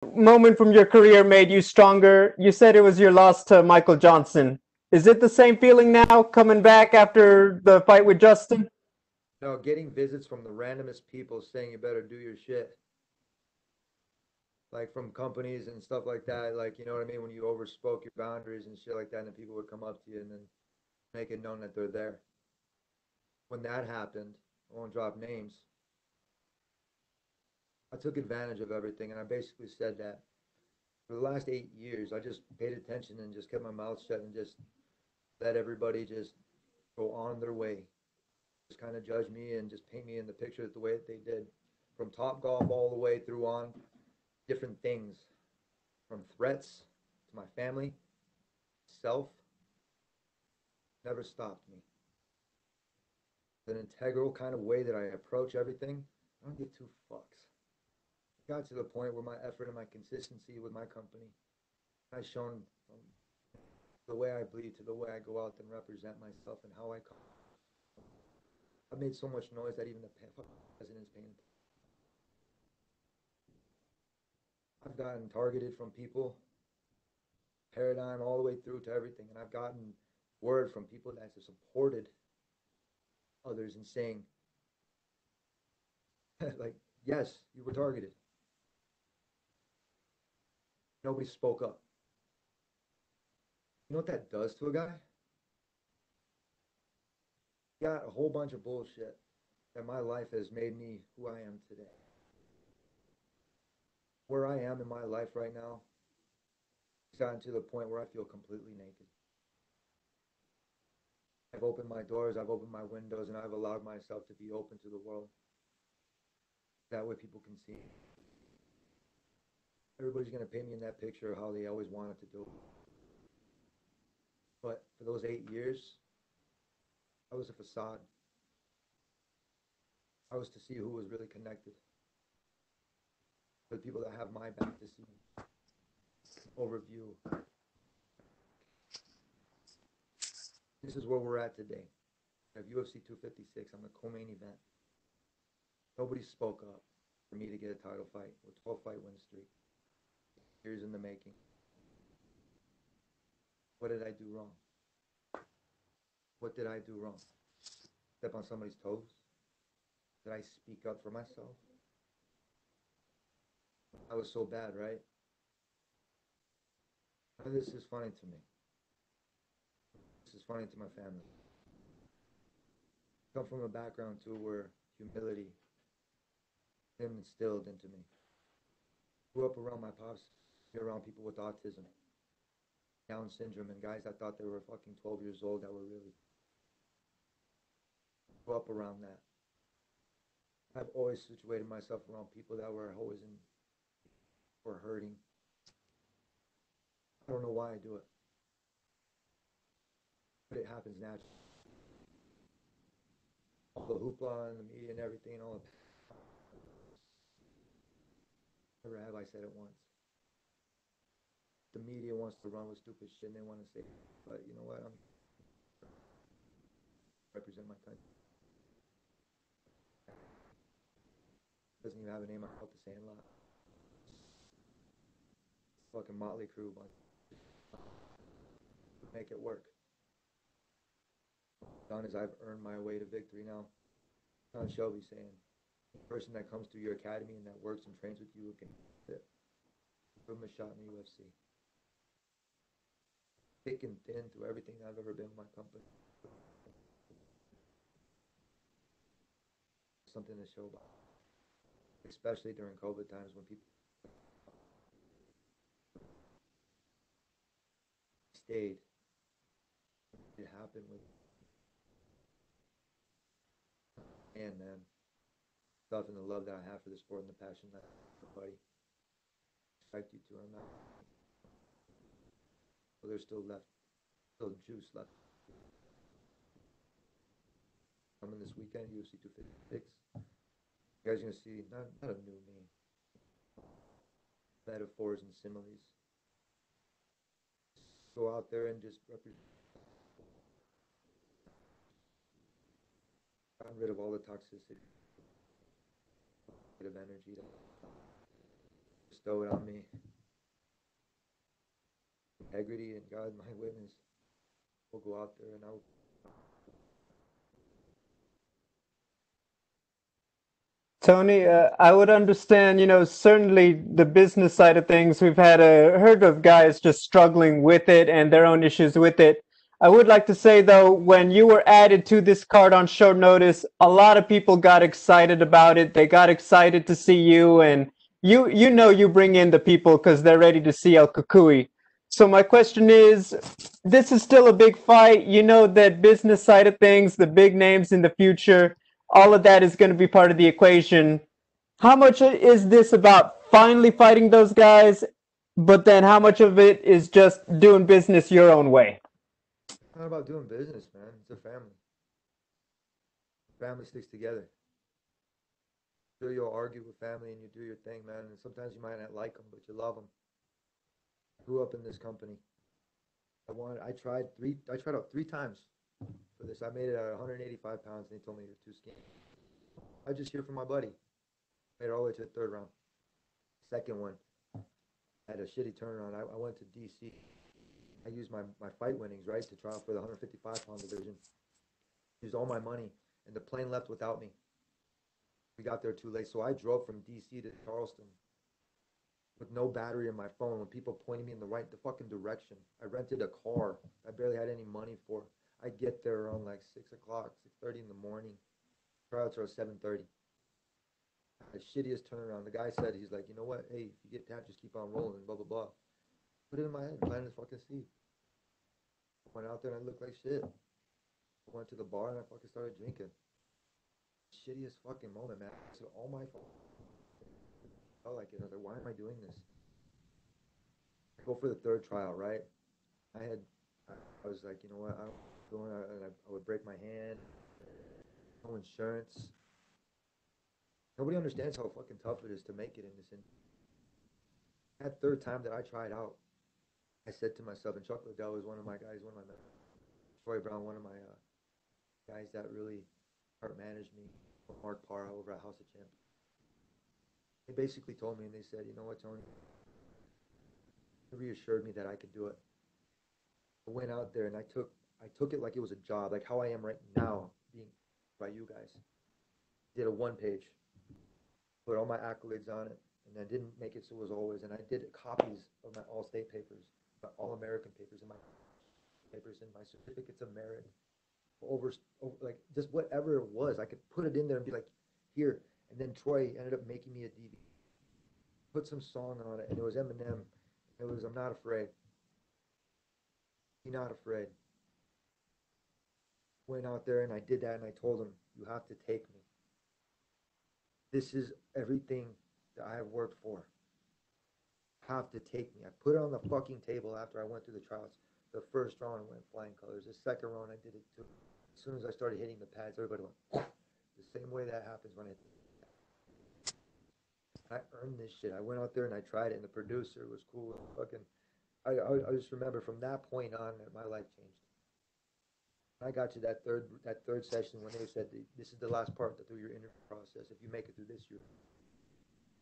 moment from your career made you stronger? You said it was your loss to Michael Johnson. Is it the same feeling now coming back after the fight with Justin? No, getting visits from the randomest people saying you better do your shit, like from companies and stuff like that. Like, you know what I mean? When you overspoke your boundaries and shit like that, and then people would come up to you and then make it known that they're there. When that happened, I won't drop names. I took advantage of everything, and I basically said that for the last 8 years, I just paid attention and just kept my mouth shut and just let everybody just go on their way, just kind of judge me and just paint me in the picture the way that they did, from Top Golf all the way through on different things, from threats to my family, self, never stopped me. An integral kind of way that I approach everything. I don't give two fucks. It got to the point where my effort and my consistency with my company, I've shown from the way I bleed to the way I go out and represent myself and how I come. I've made so much noise that even the president's paying. I've gotten targeted from people, paradigm all the way through to everything, and I've gotten word from people that have supported others and saying, like, yes, you were targeted. Nobody spoke up. You know what that does to a guy? Got a whole bunch of bullshit that my life has made me who I am today. Where I am in my life right now, it's gotten to the point where I feel completely naked. I've opened my doors, I've opened my windows, and I've allowed myself to be open to the world. That way people can see. Everybody's going to paint me in that picture of how they always wanted to do it. But for those 8 years, I was a facade. I was to see who was really connected. For the people that have my back to see overview. This is where we're at today. I have UFC 256. I'm the co-main event. Nobody spoke up for me to get a title fight with 12 fight win streak. Years in the making. What did I do wrong? What did I do wrong? Step on somebody's toes? Did I speak up for myself? I was so bad, right? This is funny to me. This is funny to my family. I come from a background too where humility been instilled into me. Grew up around my pops, around people with autism, Down syndrome, and guys that thought they were fucking 12 years old that were really. Grew up around that. I've always situated myself around people that were always in or hurting. I don't know why I do it, but it happens naturally. All the hoopla and the media and everything, and all of never have I said it once. The media wants to run with stupid shit and they want to say, but you know what? I'm represent my country. Doesn't even have a name. I call it the Sandlot. Fucking Motley Crue, but make it work. Done is I've earned my way to victory now. John Shelby saying, the person that comes through your academy and that works and trains with you can fit. Give him a shot in the UFC. Thick and thin through everything I've ever been with my company. Something to show about. Especially during COVID times when people stayed. It happened with and man, stuff and the love that I have for the sport and the passion that I have for buddy. Expect you to on that. But there's still left, still juice left. Coming this weekend, UFC 256. You guys are gonna see not a new me, metaphors and similes. Go out there and just represent. Gotten rid of all the toxicity, of energy, bestowed on me. Integrity and God, my witness, will go out there and I'll. Tony, I would understand, certainly the business side of things. We've had heard of guys just struggling with it and their own issues with it. I would like to say, though, when you were added to this card on short notice, a lot of people got excited about it. They got excited to see you, and you bring in the people because they're ready to see El Kukui. So my question is, this is still a big fight. You know that business side of things, the big names in the future, all of that is going to be part of the equation. How much is this about finally fighting those guys, but then how much of it is just doing business your own way? It's not about doing business, man. It's a family. Family sticks together. Sure, you'll argue with family and you do your thing, man. And sometimes you might not like them, but you love them. I grew up in this company. I tried three. I tried out 3 times for this. I made it at 185 pounds, and they told me you're too skinny. I just hear from my buddy. Made it all the way to the third round. Second one, I had a shitty turnaround. I went to DC. I used my fight winnings, right, to try out for the 155-pound division. Used all my money, and the plane left without me. We got there too late, so I drove from DC to Charleston with no battery in my phone. When people pointed me in the fucking direction, I rented a car. I barely had any money for. I get there around like 6 o'clock, 6:30 in the morning. Tryouts are at 7:30. The shittiest turnaround. The guy said, he's like, you know what? Hey, if you get tapped, just keep on rolling. Blah blah blah. Put it in my head. Planted this fucking seed. Went out there and I looked like shit. Went to the bar and I fucking started drinking. Shittiest fucking moment, man. So all my fault. Felt like it. I was like, why am I doing this? I go for the third trial, right? I had, I was like, you know what? I'm doing, and I would break my hand. No insurance. Nobody understands how fucking tough it is to make it in this. That third time that I tried out, I said to myself, and Chuck Liddell was one of my guys, one of my, Troy Brown, one of my guys that really heart managed me, Mark Parra over at House of Champions. They basically told me, and they said, you know what, Tony? They reassured me that I could do it. I went out there and I took it like it was a job, like how I am right now, being by you guys. Did a 1 page, put all my accolades on it, and I didn't make it so it was always. And I did copies of my all-state papers, my all-American papers, and my papers, and my certificates of merit, over like just whatever it was. I could put it in there and be like, here. And then Troy ended up making me a DVD, put some song on it, and it was Eminem. It was I'm Not Afraid. Be Not Afraid. Went out there and I did that and I told him, you have to take me. This is everything that I have worked for. You have to take me. I put it on the fucking table after I went through the trials. The first round I went flying colors. The second round I did it too. As soon as I started hitting the pads, everybody went the same way that happens when I earned this shit. I went out there and I tried it, and the producer was cool. And fucking, I just remember from that point on that my life changed. I got to that third session when they said this is the last part through your interview process. If you make it through this,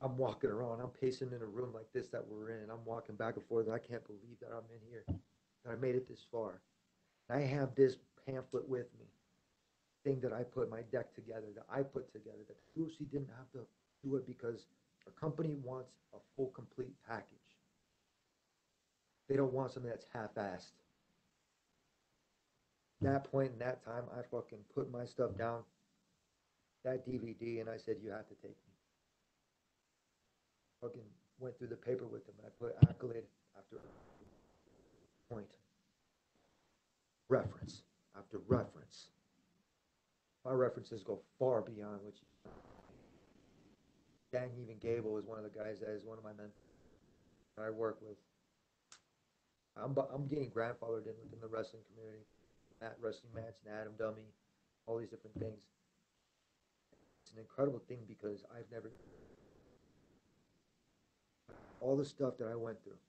I'm walking around. I'm pacing in a room like this that we're in. I'm walking back and forth. And I can't believe that I'm in here. That I made it this far. And I have this pamphlet with me, thing that I put my deck together, that I put together. That UFC didn't have to do it because a company wants a full, complete package. They don't want something that's half-assed. That point in that time, I fucking put my stuff down, that DVD, and I said, you have to take me. Fucking went through the paper with them. I put accolade after point, reference after reference. My references go far beyond what you. Dan even Gable is one of the guys that is one of my mentors that I work with. I'm getting grandfathered in within the wrestling community. At Wrestling Match and Adam Dummy, all these different things. It's an incredible thing because I've never all the stuff that I went through.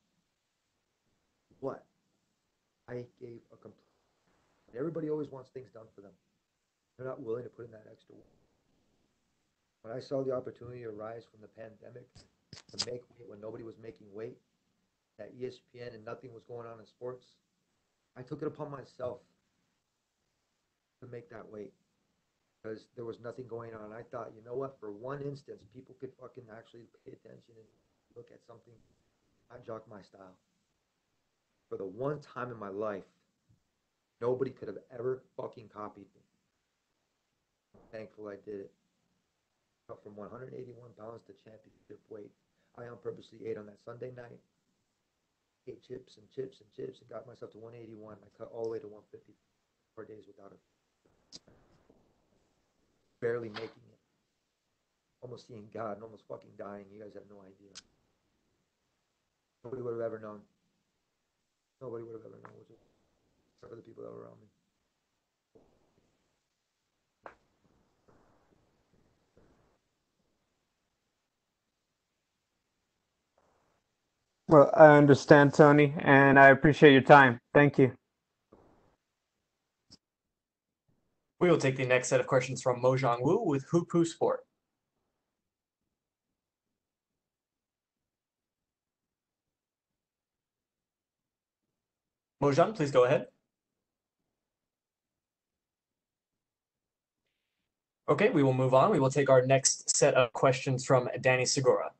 What I gave a complete. Everybody always wants things done for them. They're not willing to put in that extra work. When I saw the opportunity arise from the pandemic, to make weight when nobody was making weight at ESPN and nothing was going on in sports. I took it upon myself to make that weight because there was nothing going on. I thought, you know what? For one instance, people could fucking actually pay attention and look at something, not jock my style. For the one time in my life, nobody could have ever fucking copied me. I'm thankful I did it. Up from 181 pounds to championship weight. I on purposely ate on that Sunday night. Ate chips and chips and chips and got myself to 181. I cut all the way to 150 4 days without it. Barely making it. Almost seeing God and almost fucking dying. You guys have no idea. Nobody would have ever known. Nobody would have ever known, which is except for the people that were around me. Well, I understand, Tony, and I appreciate your time. Thank you. We will take the next set of questions from Mojang Wu with Hupu Sport. Mojang, please go ahead. Okay, we will move on. We will take our next set of questions from Danny Segura.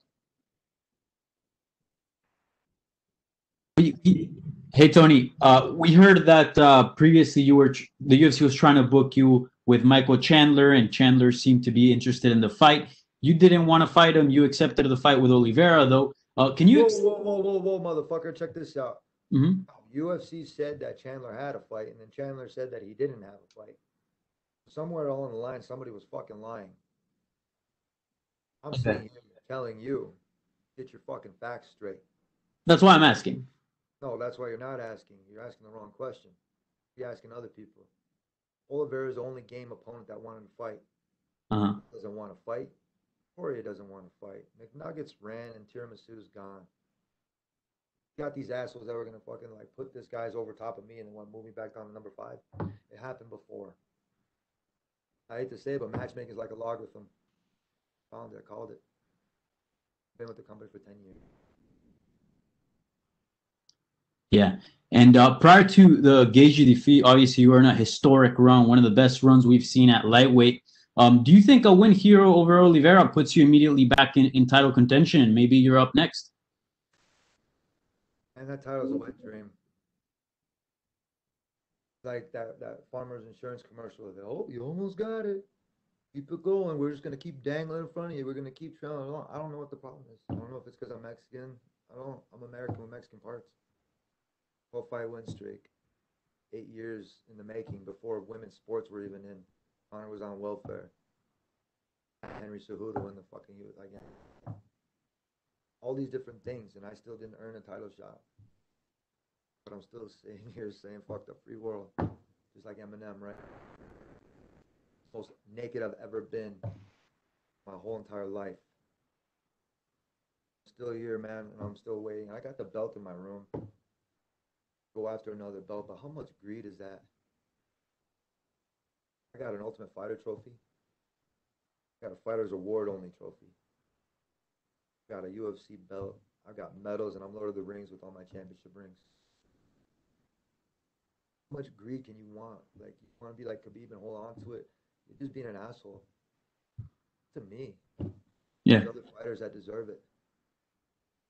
Hey Tony, we heard that previously the UFC was trying to book you with Michael Chandler, and Chandler seemed to be interested in the fight. You didn't want to fight him. You accepted the fight with Oliveira, though. Can you? Whoa, motherfucker! Check this out. Mm-hmm. UFC said that Chandler had a fight, and then Chandler said that he didn't have a fight. Somewhere along the line, somebody was fucking lying. I'm sitting here telling you, get your fucking facts straight. That's why I'm asking. No, that's why you're not asking. You're asking the wrong question. You're asking other people. Oliveira is the only game opponent that wanted to fight. Doesn't want to fight. Poirier doesn't want to fight. McNuggets ran and Tiramisu's gone. You got these assholes that were gonna fucking like put this guy's over top of me and then want to move me back down to number 5. It happened before. I hate to say it, but matchmaking is like a logarithm. Found it, called it. Been with the company for 10 years. Yeah. And prior to the Gaethje defeat, obviously you were in a historic run, one of the best runs we've seen at lightweight. Do you think a win here over Oliveira puts you immediately back in title contention and maybe you're up next? And that title's a wet dream. Like that farmer's insurance commercial. Oh, you almost got it. Keep it going. We're just going to keep dangling in front of you. We're going to keep trailing along. I don't know what the problem is. I don't know if it's because I'm Mexican. I'm American with Mexican parts. 12-fight win streak. 8 years in the making before women's sports were even in. Honor was on welfare. Henry Cejudo in the fucking youth. Like, all these different things, and I still didn't earn a title shot. But I'm still sitting here saying, fuck the free world. Just like Eminem, right? Most naked I've ever been my whole entire life. Still here, man, and I'm still waiting. I got the belt in my room. Go after another belt, but how much greed is that? I got an Ultimate Fighter trophy. I got a Fighter's Award only trophy. I got a UFC belt. I got medals, and I'm Lord of the Rings with all my championship rings. How much greed can you want? Like, you want to be like Khabib and hold on to it? You're just being an asshole. To me. Yeah. There's other fighters that deserve it.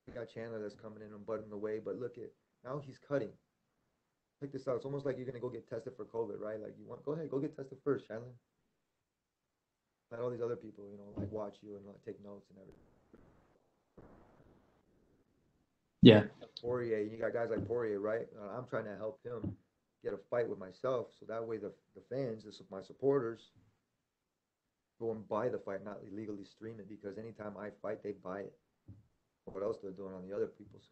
We got Chandler that's coming in and butting away, but look at now he's cutting. Check this out. It's almost like you're gonna go get tested for COVID, right? Like go ahead, go get tested first, Chandler. Let all these other people, like watch you and like take notes and everything. Yeah. Poirier, you got guys like Poirier, right? I'm trying to help him get a fight with myself, so that way the fans, my supporters, go and buy the fight, not illegally stream it. Because anytime I fight, they buy it. What else they're doing on the other people's?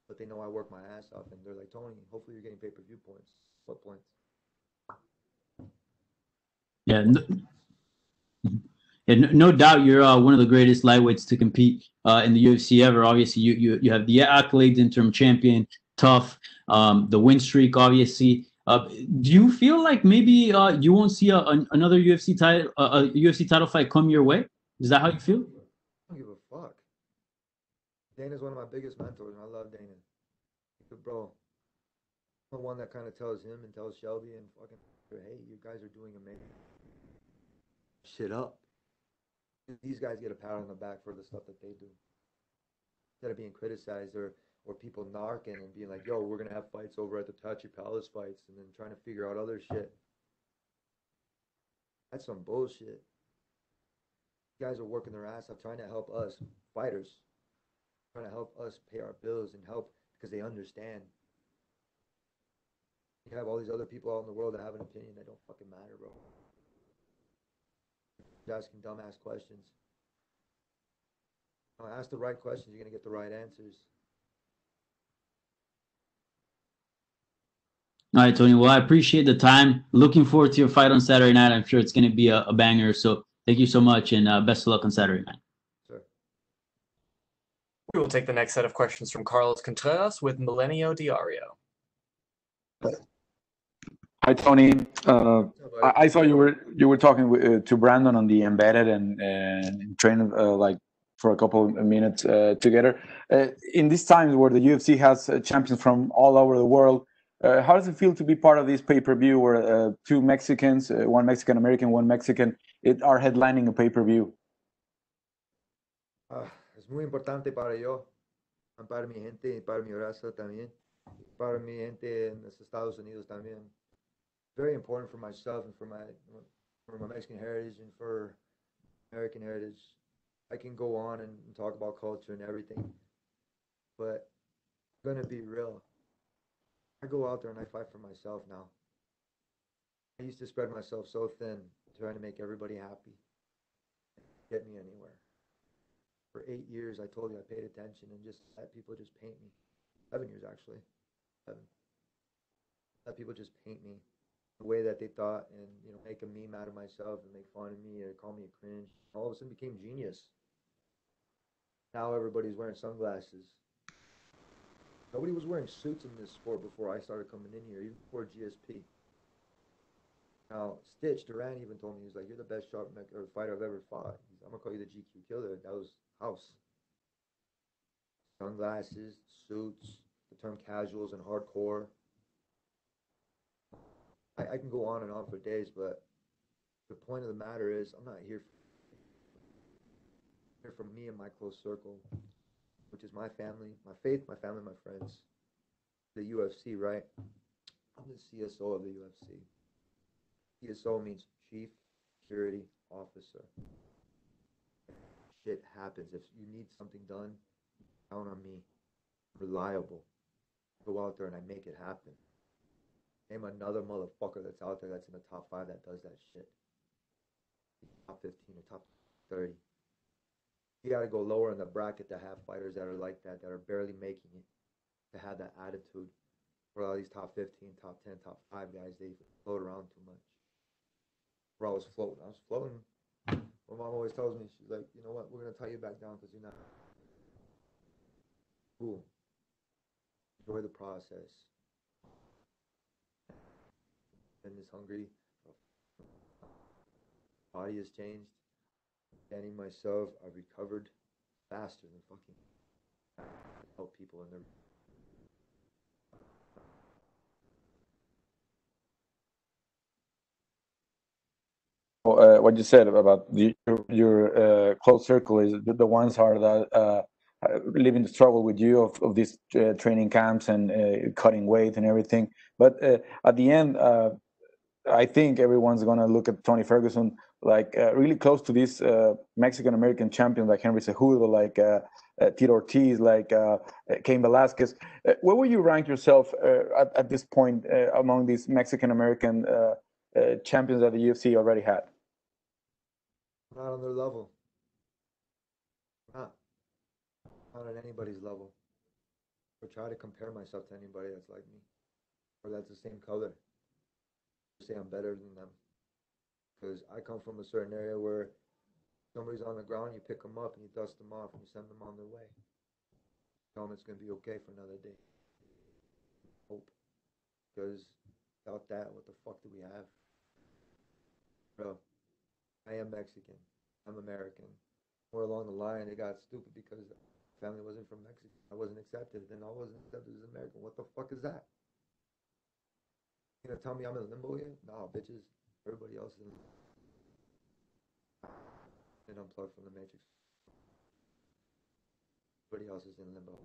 But they know I work my ass off, and they're like, Tony, hopefully you're getting pay-per-view points. What points? Yeah. No doubt you're one of the greatest lightweights to compete in the UFC ever. Obviously, you have the accolades, interim champion, tough, the win streak, obviously. Do you feel like maybe you won't see another UFC title fight come your way? Is that how you feel? I don't give a fuck. Dana's one of my biggest mentors, and I love Dana. But bro, I'm the one that kind of tells him and tells Shelby and fucking, hey, you guys are doing amazing. Shit up. These guys get a pat on the back for the stuff that they do. Instead of being criticized or people narking and being like, yo, we're gonna have fights over at the Touchy Palace fights and then trying to figure out other shit. That's some bullshit. You guys are working their ass off trying to help us fighters, trying to help us pay our bills and help because they understand. You have all these other people out in the world that have an opinion that don't fucking matter, bro. You're asking dumbass questions. Ask the right questions, you're gonna get the right answers. All right, Tony. Well, I appreciate the time. Looking forward to your fight on Saturday night. I'm sure it's going to be a banger. So thank you so much, and best of luck on Saturday night. Sir. We will take the next set of questions from Carlos Contreras with Milenio Diario. Hi, Tony. buddy? I saw you were talking to Brandon on the embedded and trained like for a couple of minutes together. In these times where the UFC has champions from all over the world, how does it feel to be part of this pay-per-view where two Mexicans, one Mexican American, one Mexican, are headlining a pay-per-view? Es muy importante para yo, para mi gente y para mi raza también, para mi gente en los Estados Unidos también. Very important for myself and for my Mexican heritage and for American heritage. I can go on and talk about culture and everything, but I'm gonna be real. I go out there and I fight for myself now. I used to spread myself so thin, trying to make everybody happy, get me anywhere. For 8 years, I told you I paid attention and just let people just paint me. 7 years actually, 7. Let people just paint me the way that they thought, and make a meme out of myself and make fun of me or call me a cringe. All of a sudden, became genius. Now everybody's wearing sunglasses. Nobody was wearing suits in this sport before I started coming in here, even before GSP. Now, Stitch Duran even told me, he's like, you're the best fighter I've ever fought. I'm going to call you the GQ killer. That was House. Sunglasses, suits, the term casuals and hardcore. I can go on and on for days, but the point of the matter is I'm not here for me and my close circle, which is my family, my faith, my family, my friends. The UFC, right? I'm the CSO of the UFC. CSO means Chief Security Officer. Shit happens. If you need something done, count on me. Reliable. Go out there and I make it happen. Name another motherfucker that's out there that's in the top 5 that does that shit. Top 15 or top 30. You got to go lower in the bracket to have fighters that are like that are barely making it, to have that attitude. For all these top 15, top 10, top 5 guys, they float around too much. Where I was floating. My mom always tells me, she's like, you know what, we're going to tie you back down because you're not cool. Enjoy the process. And is hungry. Body has changed. Standing myself, I've recovered faster than fucking help people in their. What you said about your close circle is the ones are that living the struggle with you of these training camps and cutting weight and everything. But at the end, I think everyone's gonna look at Tony Ferguson like really close to this Mexican American champion like Henry Cejudo, like Tito Ortiz, like Cain Velasquez. Where would you rank yourself at this point among these Mexican American champions that the UFC already had? Not on their level. Not on anybody's level. Or try to compare myself to anybody that's like me, or that's the same color. Say I'm better than them, because I come from a certain area where somebody's on the ground, you pick them up and you dust them off and you send them on their way. Tell them it's gonna be okay for another day. Hope, because without that, what the fuck do we have? Bro, I am Mexican. I'm American. More along the line, it got stupid because family wasn't from Mexico. I wasn't accepted. Then I wasn't accepted as American. What the fuck is that? You gonna tell me I'm in limbo here? No, bitches. Everybody else is in limbo. And unplugged from the matrix. Everybody else is in limbo.